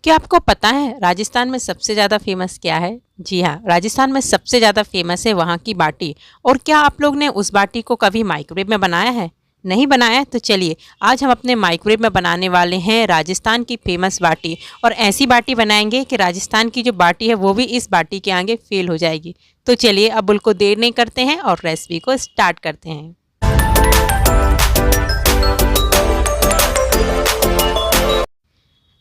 क्या आपको पता है राजस्थान में सबसे ज़्यादा फेमस क्या है? जी हाँ, राजस्थान में सबसे ज़्यादा फेमस है वहाँ की बाटी। और क्या आप लोग ने उस बाटी को कभी माइक्रोवेव में बनाया है? नहीं बनाया है? तो चलिए आज हम अपने माइक्रोवेव में बनाने वाले हैं राजस्थान की फेमस बाटी। और ऐसी बाटी बनाएंगे कि राजस्थान की जो बाटी है वो भी इस बाटी के आगे फेल हो जाएगी। तो चलिए अब बिल्कुल देर नहीं करते हैं और रेसिपी को स्टार्ट करते हैं।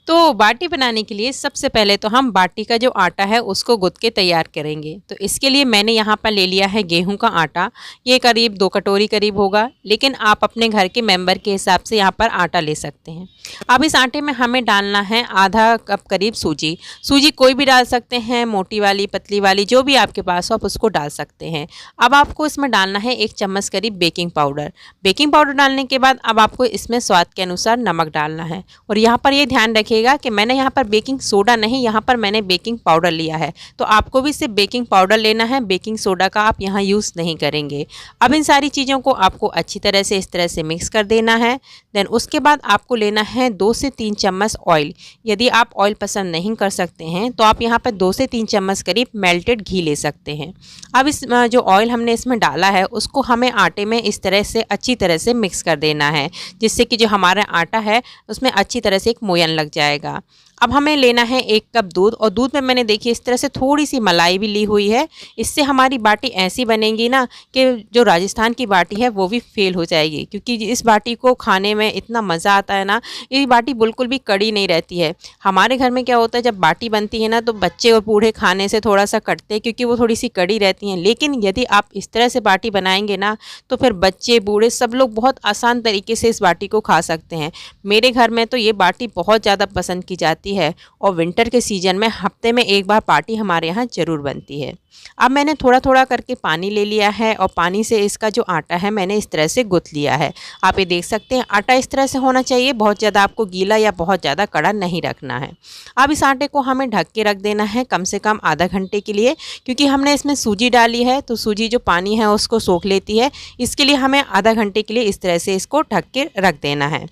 तो बाटी बनाने के लिए सबसे पहले तो हम बाटी का जो आटा है उसको गूँथ के तैयार करेंगे। तो इसके लिए मैंने यहाँ पर ले लिया है गेहूं का आटा। ये करीब 2 कटोरी करीब होगा, लेकिन आप अपने घर के मेंबर के हिसाब से यहाँ पर आटा ले सकते हैं। अब इस आटे में हमें डालना है आधा कप करीब सूजी। सूजी कोई भी डाल सकते हैं, मोटी वाली पतली वाली जो भी आपके पास हो आप उसको डाल सकते हैं। अब आपको इसमें डालना है 1 चम्मच करीब बेकिंग पाउडर। बेकिंग पाउडर डालने के बाद अब आपको इसमें स्वाद के अनुसार नमक डालना है। और यहाँ पर ये ध्यान रखिएगा कि मैंने यहाँ पर बेकिंग सोडा नहीं, यहाँ पर मैंने बेकिंग पाउडर लिया है। तो आपको भी सिर्फ बेकिंग पाउडर लेना है, बेकिंग सोडा का आप यहाँ यूज़ नहीं करेंगे। अब इन सारी चीज़ों को आपको अच्छी तरह से इस तरह से मिक्स कर देना है। देन उसके बाद आपको लेना है 2 से 3 चम्मच ऑयल। यदि आप ऑयल पसंद नहीं कर सकते हैं तो आप यहाँ पर 2 से 3 चम्मच करीब मेल्टेड घी ले सकते हैं। अब इस जो ऑयल हमने इसमें डाला है उसको हमें आटे में इस तरह से अच्छी तरह से मिक्स कर देना है, जिससे कि जो हमारा आटा है उसमें अच्छी तरह से एक मोयन लग जाएगा। अब हमें लेना है 1 कप दूध, और दूध में मैंने देखिए इस तरह से थोड़ी सी मलाई भी ली हुई है। इससे हमारी बाटी ऐसी बनेगी ना कि जो राजस्थान की बाटी है वो भी फेल हो जाएगी, क्योंकि इस बाटी को खाने में इतना मज़ा आता है ना। ये बाटी बिल्कुल भी कड़ी नहीं रहती है। हमारे घर में क्या होता है, जब बाटी बनती है ना तो बच्चे और बूढ़े खाने से थोड़ा सा कटते हैं, क्योंकि वो थोड़ी सी कड़ी रहती हैं। लेकिन यदि आप इस तरह से बाटी बनाएंगे ना तो फिर बच्चे बूढ़े सब लोग बहुत आसान तरीके से इस बाटी को खा सकते हैं। मेरे घर में तो ये बाटी बहुत ज़्यादा पसंद की जाती है, और विंटर के सीजन में हफ्ते में एक बार पार्टी हमारे यहाँ ज़रूर बनती है। अब मैंने थोड़ा थोड़ा करके पानी ले लिया है, और पानी से इसका जो आटा है मैंने इस तरह से गूँथ लिया है। आप ये देख सकते हैं आटा इस तरह से होना चाहिए, बहुत ज़्यादा आपको गीला या बहुत ज़्यादा कड़ा नहीं रखना है। अब इस आटे को हमें ढक के रख देना है कम से कम आधा घंटे के लिए, क्योंकि हमने इसमें सूजी डाली है तो सूजी जो पानी है उसको सोख लेती है। इसके लिए हमें आधा घंटे के लिए इस तरह से इसको ढक के रख देना है।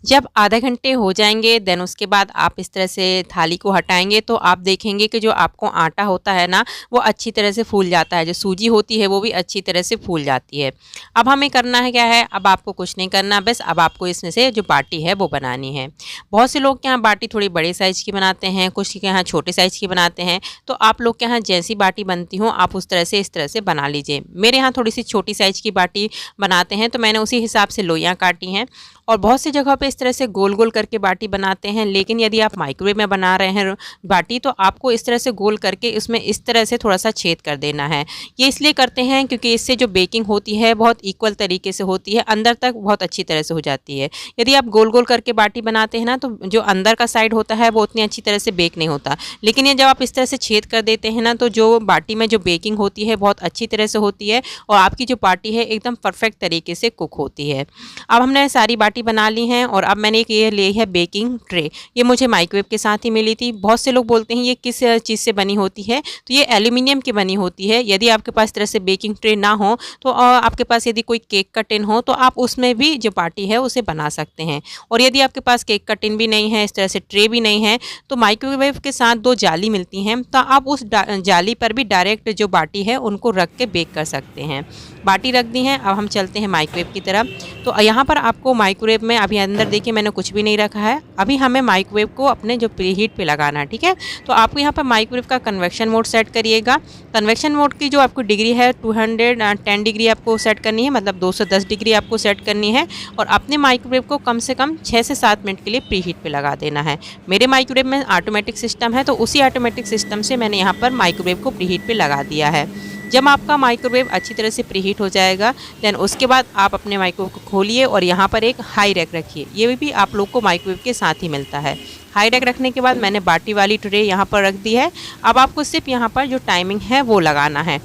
जब आधे घंटे हो जाएंगे देन उसके बाद आप इस तरह से थाली को हटाएंगे तो आप देखेंगे कि जो आपको आटा होता है ना वो अच्छी तरह से फूल जाता है, जो सूजी होती है वो भी अच्छी तरह से फूल जाती है। अब हमें करना है क्या है, अब आपको कुछ नहीं करना, बस अब आपको इसमें से जो बाटी है वो बनानी है। बहुत से लोग के यहाँ बाटी थोड़ी बड़े साइज़ की बनाते हैं, कुछ के यहाँ छोटे साइज़ की बनाते हैं। तो आप लोग के यहाँ जैसी बाटी बनती हो आप उस तरह से इस तरह से बना लीजिए। मेरे यहाँ थोड़ी सी छोटी साइज़ की बाटी बनाते हैं तो मैंने उसी हिसाब से लोइयाँ काटी हैं। और बहुत सी जगह पे इस तरह से गोल गोल करके बाटी बनाते हैं, लेकिन यदि आप माइक्रोवेव में बना रहे हैं बाटी तो आपको इस तरह से गोल करके इसमें इस तरह से थोड़ा सा छेद कर देना है। ये इसलिए करते हैं क्योंकि इससे जो बेकिंग होती है बहुत इक्वल तरीके से होती है, अंदर तक बहुत अच्छी तरह से हो जाती है। यदि आप गोल गोल करके बाटी बनाते हैं ना तो जो अंदर का साइड होता है वो उतनी अच्छी तरह से बेक नहीं होता, लेकिन ये जब आप इस तरह से छेद कर देते हैं ना तो जो बाटी में जो बेकिंग होती है बहुत अच्छी तरह से होती है, और आपकी जो बाटी है एकदम परफेक्ट तरीके से कुक होती है। अब हमने सारी बाटी बना ली हैं, और अब मैंने एक ये ली है बेकिंग ट्रे। ये मुझे माइक्रोवेव के साथ ही मिली थी। बहुत से लोग बोलते हैं ये किस चीज़ से बनी होती है, तो ये एल्यूमिनियम की बनी होती है। यदि आपके पास इस तरह से बेकिंग ट्रे ना हो तो आपके पास यदि कोई केक का टिन हो तो आप उसमें भी जो बाटी है उसे बना सकते हैं। और यदि आपके पास केक का टिन भी नहीं है, इस तरह से ट्रे भी नहीं है, तो माइक्रोवेव के साथ 2 जाली मिलती हैं, तो आप उस जाली पर भी डायरेक्ट जो बाटी है उनको रख के बेक कर सकते हैं। बाटी रख दी है, अब हम चलते हैं माइक्रोवेव की तरफ। तो यहाँ पर आपको माइक्रोवेव में अभी अंदर देखिए मैंने कुछ भी नहीं रखा है। अभी हमें माइक्रोवेव को अपने जो प्रीहीट पे लगाना है, ठीक है। तो आपको यहाँ पर माइक्रोवेव का कन्वेक्शन मोड सेट करिएगा। कन्वेक्शन मोड की जो आपको डिग्री है 210 डिग्री आपको सेट करनी है, मतलब 210 डिग्री आपको सेट करनी है। और अपने माइक्रोवेव को कम से कम 6 से 7 मिनट के लिए प्रीहीट पे लगा देना है। मेरे माइक्रोवेव में ऑटोमेटिक सिस्टम है तो उसी ऑटोमेटिक सिस्टम से मैंने यहाँ पर माइक्रोवेव को प्रीहीट पे लगा दिया है। जब आपका माइक्रोवेव अच्छी तरह से प्रीहीट हो जाएगा देन उसके बाद आप अपने माइक्रोवेव को खोलिए और यहाँ पर एक हाई रैक रखिए। ये भी आप लोग को माइक्रोवेव के साथ ही मिलता है। हाई रैक रखने के बाद मैंने बाटी वाली ट्रे यहाँ पर रख दी है। अब आपको सिर्फ यहाँ पर जो टाइमिंग है वो लगाना है।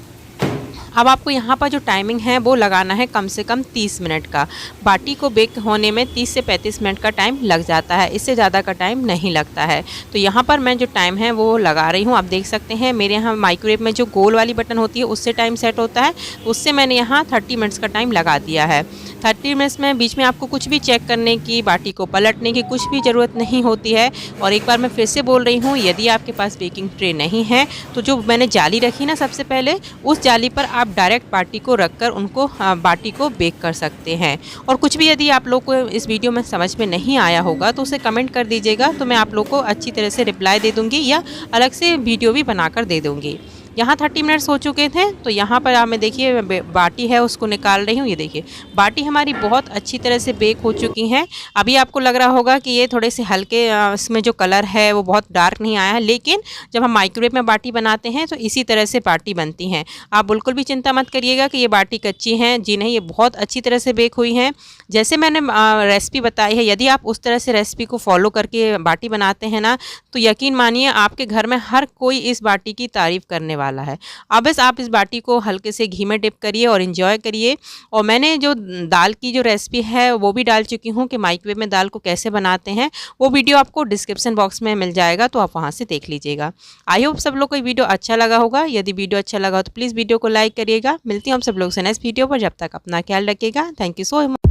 अब आपको यहाँ पर जो टाइमिंग है वो लगाना है कम से कम 30 मिनट का। बाटी को बेक होने में 30 से 35 मिनट का टाइम लग जाता है, इससे ज़्यादा का टाइम नहीं लगता है। तो यहाँ पर मैं जो टाइम है वो लगा रही हूँ। आप देख सकते हैं मेरे यहाँ माइक्रोवेव में जो गोल वाली बटन होती है उससे टाइम सेट होता है, उससे मैंने यहाँ 30 मिनट्स का टाइम लगा दिया है। 30 मिनट्स में बीच में आपको कुछ भी चेक करने की, बाटी को पलटने की कुछ भी ज़रूरत नहीं होती है। और एक बार मैं फिर से बोल रही हूँ, यदि आपके पास बेकिंग ट्रे नहीं है तो जो मैंने जाली रखी ना सबसे पहले, उस जाली पर आप डायरेक्ट बाटी को रखकर उनको बाटी को बेक कर सकते हैं। और कुछ भी यदि आप लोग को इस वीडियो में समझ में नहीं आया होगा तो उसे कमेंट कर दीजिएगा, तो मैं आप लोग को अच्छी तरह से रिप्लाई दे दूँगी या अलग से वीडियो भी बनाकर दे दूँगी। यहाँ 30 मिनट्स हो चुके थे, तो यहाँ पर आप मैं देखिए बाटी है उसको निकाल रही हूँ। ये देखिए बाटी हमारी बहुत अच्छी तरह से बेक हो चुकी हैं। अभी आपको लग रहा होगा कि ये थोड़े से हल्के इसमें जो कलर है वो बहुत डार्क नहीं आया है, लेकिन जब हम माइक्रोवेव में बाटी बनाते हैं तो इसी तरह से बाटी बनती हैं। आप बिल्कुल भी चिंता मत करिएगा कि ये बाटी कच्ची हैं, जी नहीं, ये बहुत अच्छी तरह से बेक हुई हैं। जैसे मैंने रेसिपी बताई है, यदि आप उस तरह से रेसिपी को फॉलो करके बाटी बनाते हैं ना, तो यकीन मानिए आपके घर में हर कोई इस बाटी की तारीफ़ करने वाला है। अब बस आप इस बाटी को हल्के से घी में डिप करिए और एंजॉय करिए। और मैंने जो दाल की जो रेसिपी है वो भी डाल चुकी हूँ कि माइक्रोवेव में दाल को कैसे बनाते हैं, वो वीडियो आपको डिस्क्रिप्शन बॉक्स में मिल जाएगा, तो आप वहाँ से देख लीजिएगा। आई होप सब लोग को वीडियो अच्छा लगा होगा। यदि वीडियो अच्छा लगा हो तो प्लीज़ वीडियो को लाइक करिएगा। मिलती हूँ हम सब लोग से नेक्स्ट वीडियो पर, जब तक अपना ख्याल रखिएगा। Thank you so much.